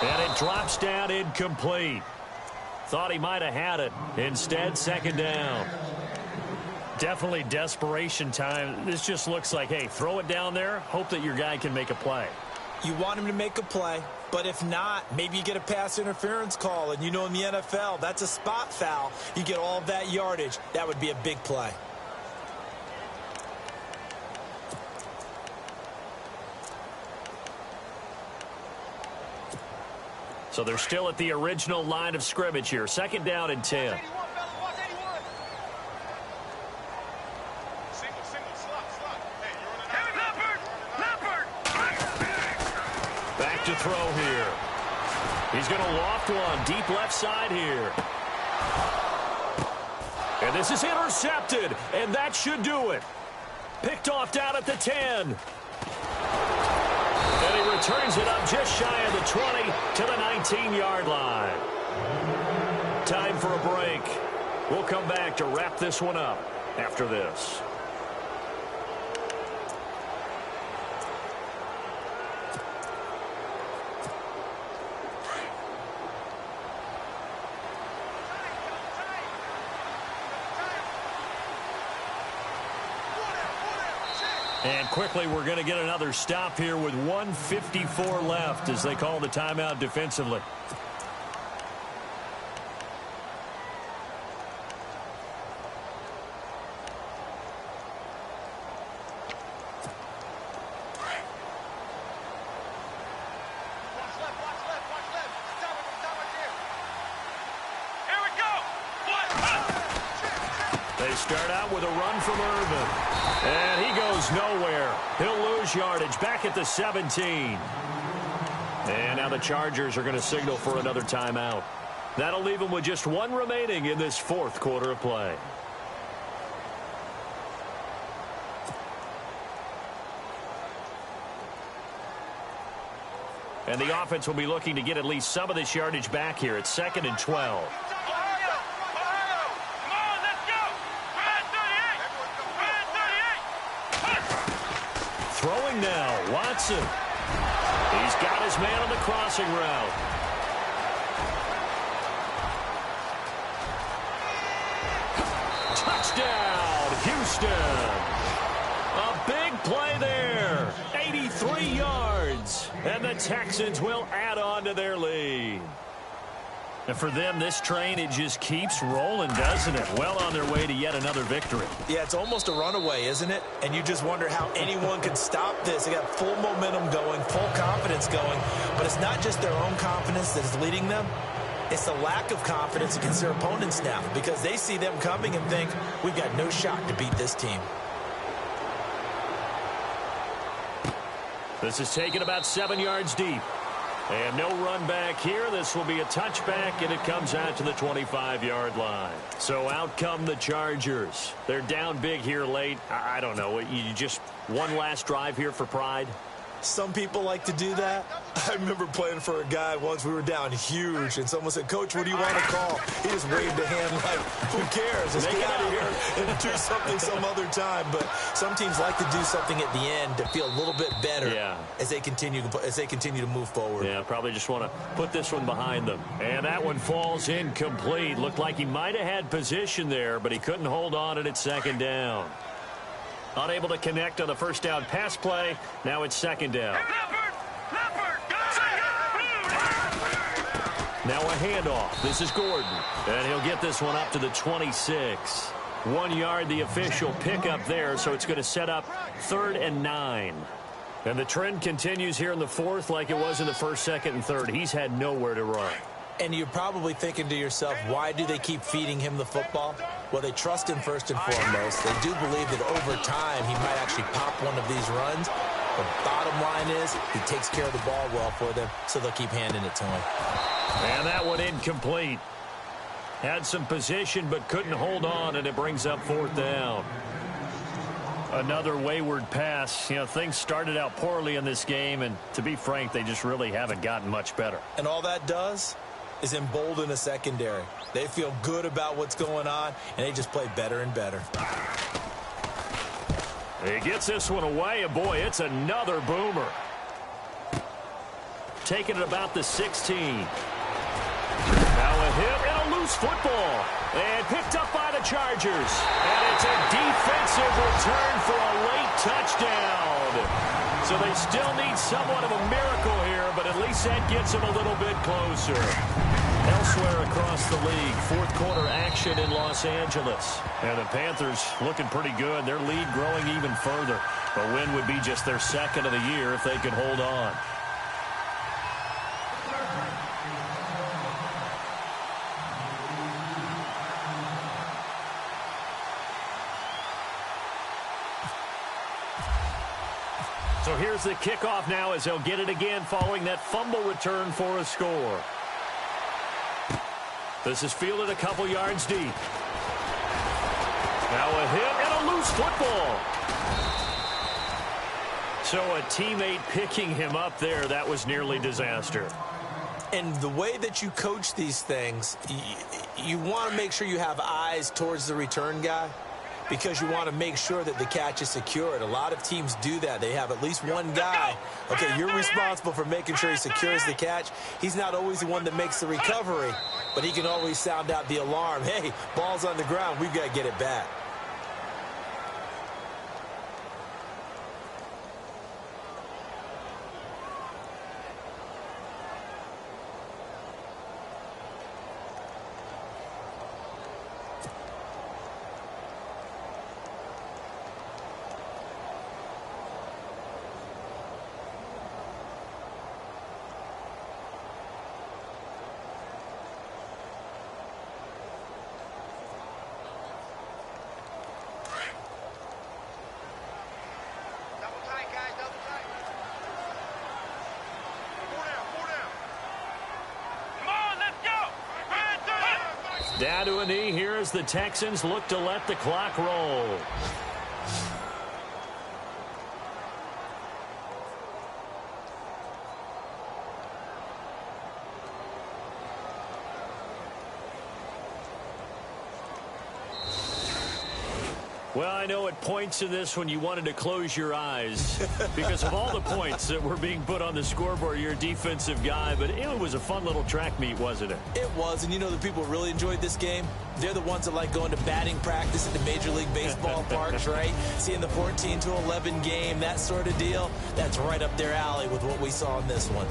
And it drops down incomplete. Thought he might have had it. Instead, 2nd down. Definitely desperation time. This just looks like, hey, throw it down there. Hope that your guy can make a play.
You want him to make a play, but if not, maybe you get a pass interference call. And you know in the NFL, that's a spot foul. You get all of that yardage. That would be a big play.
So they're still at the original line of scrimmage here. 2nd down and 10. Back to throw here. He's going to loft one. Deep left side here. And this is intercepted. And that should do it. Picked off down at the 10. And he returns it up just shy of the 20 to the 19-yard line. Time for a break. We'll come back to wrap this one up after this. And quickly, we're going to get another stop here with 1:54 left as they call the timeout defensively. They start out with a run from Irvin. And he goes nowhere. He'll lose yardage back at the 17. And now the Chargers are going to signal for another timeout. That'll leave them with just one remaining in this 4th quarter of play. And the offense will be looking to get at least some of this yardage back here. It's 2nd and 12. Throwing now, Watson. He's got his man on the crossing route. Touchdown, Houston. A big play there. 83 yards. And the Texans will add on to their lead. And for them, this train, it just keeps rolling, doesn't it? Well on their way to yet another victory.
Yeah, it's almost a runaway, isn't it? And you just wonder how anyone could stop this. They got full momentum going, full confidence going. But it's not just their own confidence that is leading them. It's the lack of confidence against their opponents now because they see them coming and think, we've got no shot to beat this team.
This is taken about 7 yards deep. And no run back here. This will be a touchback, and it comes out to the 25-yard line. So out come the Chargers. They're down big here late. I don't know. You just one last drive here for pride?
Some people like to do that. I remember playing for a guy once. We were down huge, and someone said, "Coach, what do you want to call?" He just waved a hand like, who cares? Let's get out of here and do something some other time. But some teams like to do something at the end to feel a little bit better as they continue to move forward.
Yeah, probably just want to put this one behind them. And that one falls incomplete. Looked like he might have had position there, but he couldn't hold on at second down. Unable to connect on the first down pass play. Now it's second down. Now a handoff. This is Gordon. And he'll get this one up to the 26. 1 yard, the official pickup there, so it's going to set up 3rd and 9. And the trend continues here in the fourth like it was in the first, second, and third. He's had nowhere to run.
And you're probably thinking to yourself, why do they keep feeding him the football? Well, they trust him first and foremost. They do believe that over time he might actually pop one of these runs. The bottom line is he takes care of the ball well for them, so they'll keep handing it to him.
And that one incomplete. Had some position but couldn't hold on, and it brings up 4th down. Another wayward pass. You know, things started out poorly in this game, and to be frank, they just really haven't gotten much better.
And all that does is embolden a secondary. They feel good about what's going on, and they just play better and better.
He gets this one away, and boy, it's another boomer. Taking it about the 16. Now a hit and a loose football. And picked up by the Chargers. And it's a defensive return for a late touchdown. So they still need somewhat of a miracle here, but at least that gets them a little bit closer. Elsewhere across the league, fourth quarter action in Los Angeles. And the Panthers looking pretty good. Their lead growing even further. A win would be just their second of the year if they could hold on. So here's the kickoff now as they'll get it again following that fumble return for a score. This is fielded a couple yards deep. Now a hit and a loose football. So a teammate picking him up there, that was nearly disaster.
And the way that you coach these things, you want to make sure you have eyes towards the return guy, because you want to make sure that the catch is secured. A lot of teams do that. They have at least one guy. Okay, you're responsible for making sure he secures the catch. He's not always the one that makes the recovery, but he can always sound out the alarm. Hey, ball's on the ground. We've got to get it back.
Down to a knee here as the Texans look to let the clock roll. Well, I know at points in this when you wanted to close your eyes because of all the points that were being put on the scoreboard. You're a defensive guy, but it was a fun little track meet, wasn't it?
It was, and you know the people who really enjoyed this game? They're the ones that like going to batting practice at the Major League Baseball parks, right? Seeing the 14-11 game, that sort of deal. That's right up their alley with what we saw in this one.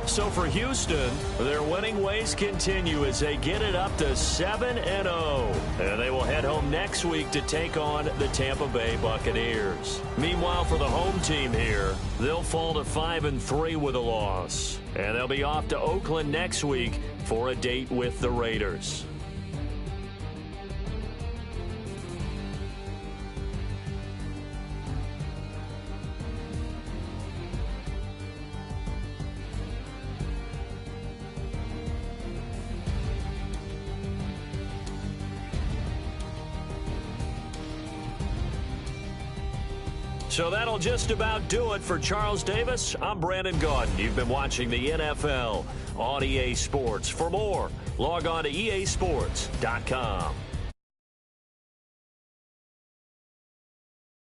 So for Houston, their winning ways continue as they get it up to 7-0. And they will head home next week to take on the Tampa Bay Buccaneers. Meanwhile, for the home team here, they'll fall to 5-3 with a loss. And they'll be off to Oakland next week for a date with the Raiders. So that'll just about do it for Charles Davis. I'm Brandon Gaudin. You've been watching the NFL on EA Sports. For more, log on to easports.com.